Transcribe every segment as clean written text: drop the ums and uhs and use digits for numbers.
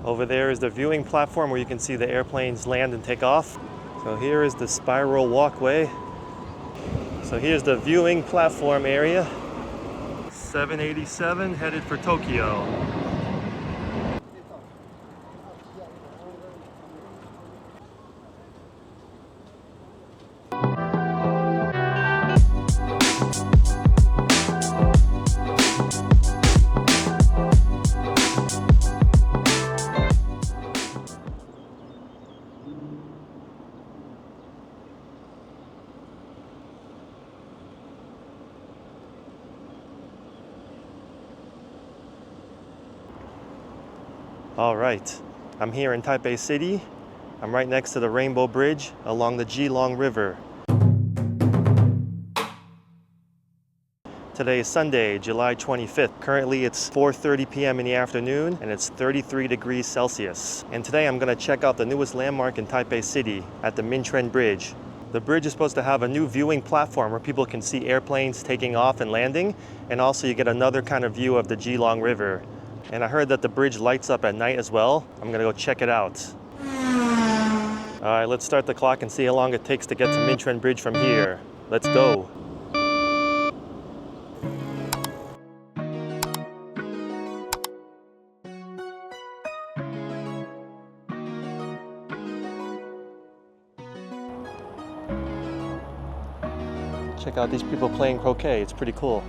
Over there is the viewing platform where you can see the airplanes land and take off. So here is the spiral walkway. So here's the viewing platform area. 787 headed for Tokyo. All right, I'm here in Taipei City. I'm right next to the Rainbow Bridge along the Keelung River. Today is Sunday, July 25th. Currently it's 4:30 p.m. in the afternoon and it's 33 degrees Celsius. And today I'm gonna check out the newest landmark in Taipei City at the Minquan Bridge. The bridge is supposed to have a new viewing platform where people can see airplanes taking off and landing, and also you get another kind of view of the Keelung River. And I heard that the bridge lights up at night as well. I'm gonna go check it out. All right, let's start the clock and see how long it takes to get to Minquan Bridge from here. Let's go. Check out these people playing croquet. It's pretty cool.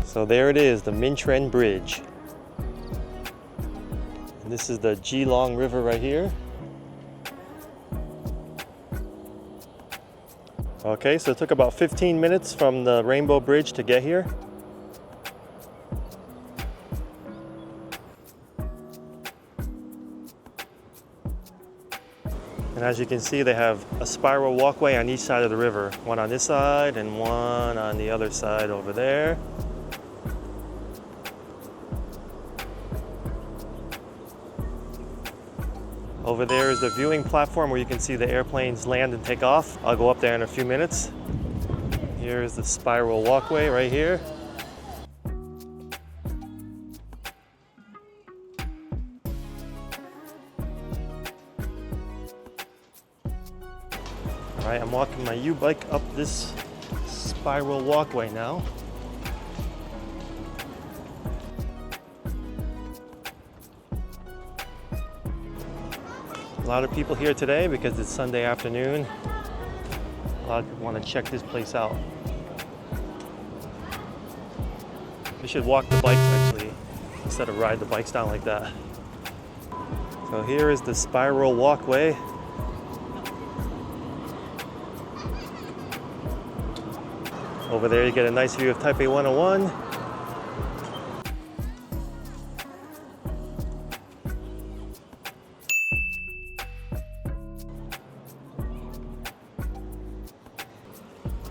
So there it is, the Minquan Bridge. And this is the Keelung River right here. Okay, so it took about 15 minutes from the Rainbow Bridge to get here. And as you can see, they have a spiral walkway on each side of the river. One on this side and one on the other side over there. Over there is the viewing platform where you can see the airplanes land and take off. I'll go up there in a few minutes. Here's the spiral walkway right here. All right, I'm walking my U-bike up this spiral walkway now. A lot of people here today because it's Sunday afternoon. A lot of people want to check this place out. We should walk the bikes actually, instead of ride the bikes down like that. So here is the spiral walkway. Over there you get a nice view of Taipei 101.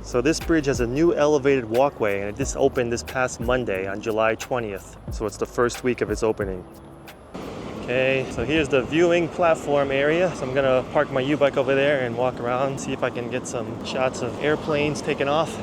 So this bridge has a new elevated walkway and it just opened this past Monday on July 20th. So it's the first week of its opening. Okay, so here's the viewing platform area. So I'm gonna park my U-bike over there and walk around, see if I can get some shots of airplanes taking off.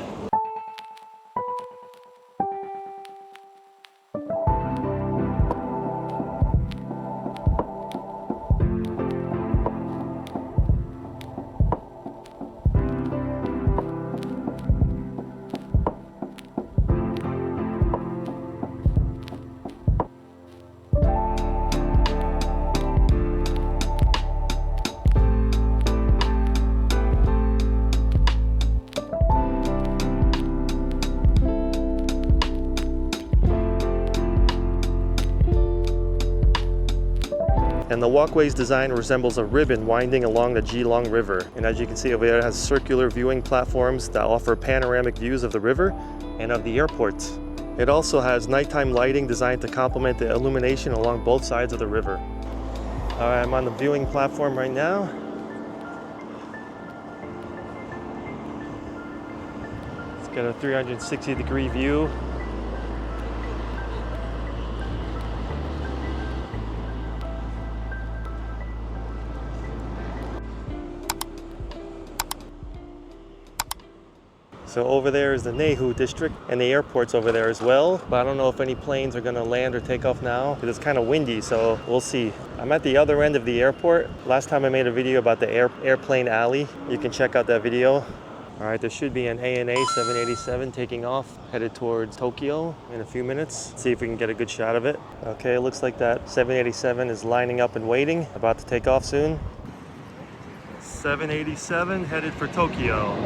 And the walkway's design resembles a ribbon winding along the Keelung River. And as you can see over there, it has circular viewing platforms that offer panoramic views of the river and of the airport. It also has nighttime lighting designed to complement the illumination along both sides of the river. All right, I'm on the viewing platform right now. Let's get a 360-degree view So over there is the Nehu district, and the airport's over there as well. But I don't know if any planes are gonna land or take off now because it's kind of windy, so we'll see. I'm at the other end of the airport. Last time I made a video about the airplane alley. You can check out that video. All right, there should be an ANA 787 taking off, headed towards Tokyo in a few minutes. Let's see if we can get a good shot of it. Okay, it looks like that 787 is lining up and waiting, about to take off soon. 787 headed for Tokyo.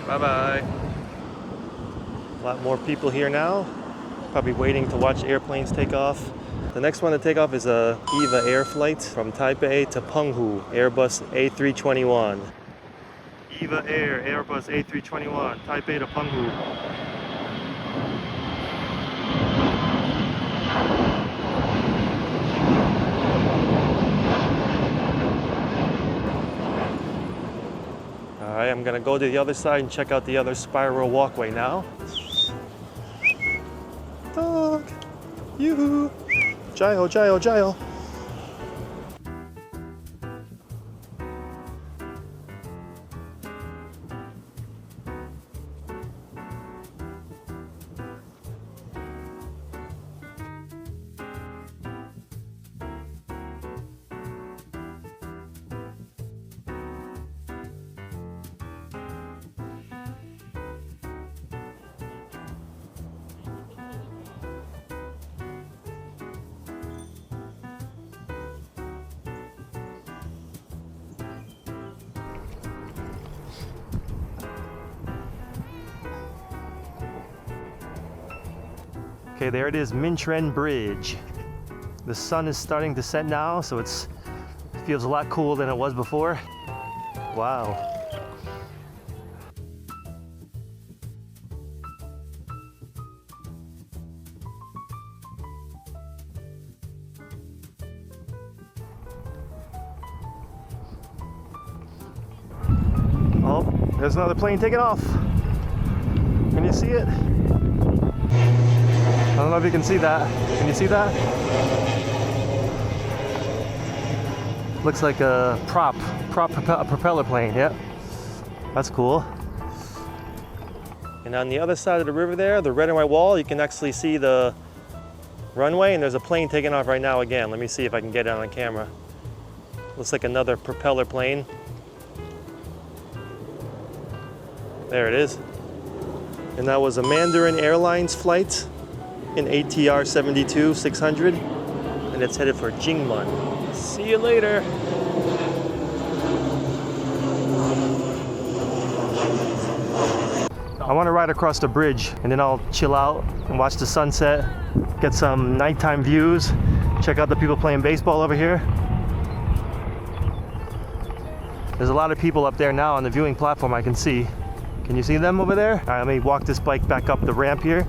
Bye-bye. A lot more people here now, probably waiting to watch airplanes take off. The next one to take off is a EVA Air flight from Taipei to Penghu, Airbus A321. EVA Air, Airbus A321, Taipei to Penghu. Alright, I'm gonna go to the other side and check out the other spiral walkway now. Dog! Yoo-hoo! Jayo, jayo, jayo! Okay, there it is, Minquan Bridge. The sun is starting to set now, so it feels a lot cooler than it was before. Wow. Oh, there's another plane taking off. Can you see it? I don't know if you can see that. Can you see that? Looks like a propeller plane. Yep. That's cool. And on the other side of the river there, the red and white wall, you can actually see the runway, and there's a plane taking off right now again. Let me see if I can get it on camera. Looks like another propeller plane. There it is. And that was a Mandarin Airlines flight in ATR 72-600, and it's headed for Jingmen. See you later. I want to ride across the bridge, and then I'll chill out and watch the sunset, get some nighttime views, check out the people playing baseball over here. There's a lot of people up there now on the viewing platform I can see. Can you see them over there? All right, let me walk this bike back up the ramp here.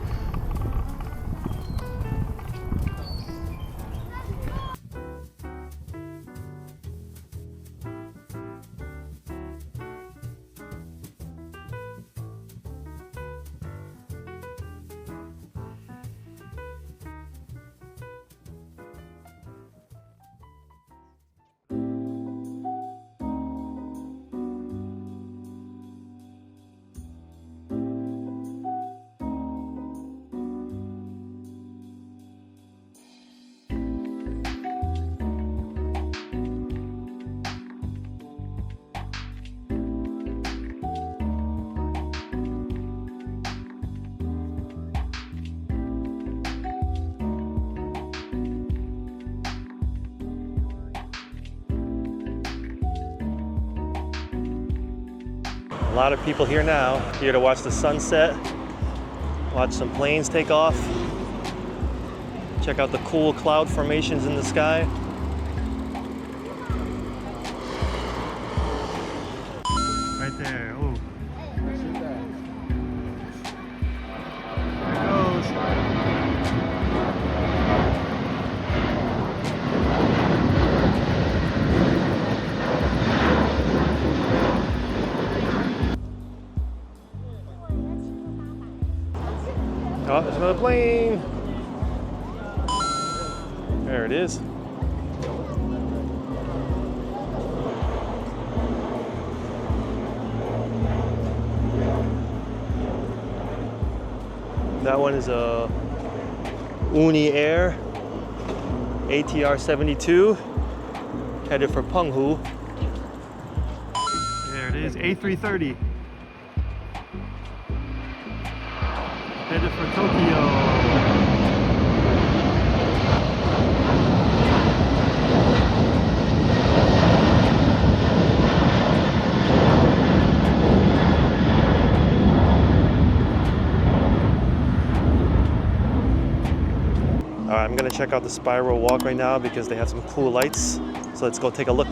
A lot of people here now, here to watch the sunset, watch some planes take off, check out the cool cloud formations in the sky. Right there, oh. There it goes. Oh, there's Another plane. There it is. That one is a Uni Air ATR 72, headed for Penghu. There it is, A330. Headed for Tokyo. Alright, I'm gonna check out the spiral walkway now because they have some cool lights. So let's go take a look.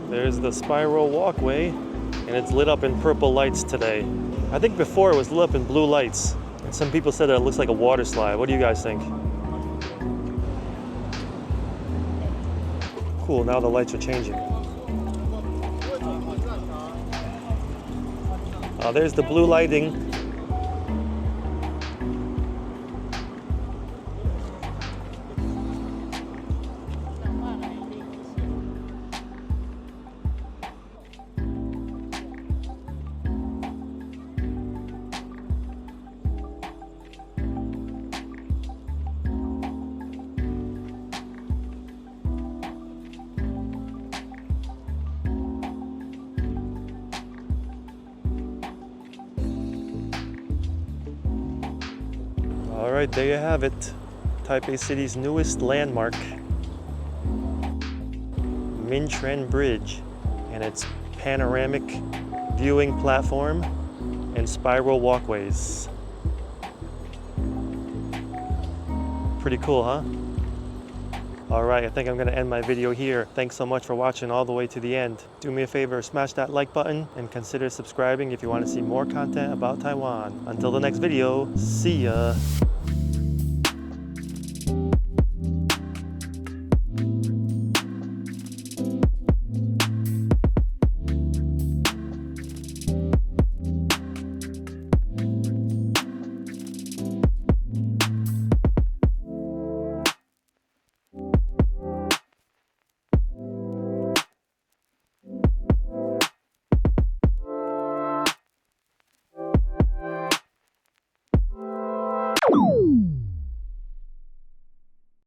There's the spiral walkway, and it's lit up in purple lights today. I think before it was lit up in blue lights. And some people said that it looks like a water slide. What do you guys think? Cool, now the lights are changing. There's the blue lighting. All right, there you have it. Taipei City's newest landmark, Minquan Bridge, and its panoramic viewing platform and spiral walkways. Pretty cool, huh? All right, I think I'm gonna end my video here. Thanks so much for watching all the way to the end. Do me a favor, smash that like button and consider subscribing if you want to see more content about Taiwan. Until the next video, see ya.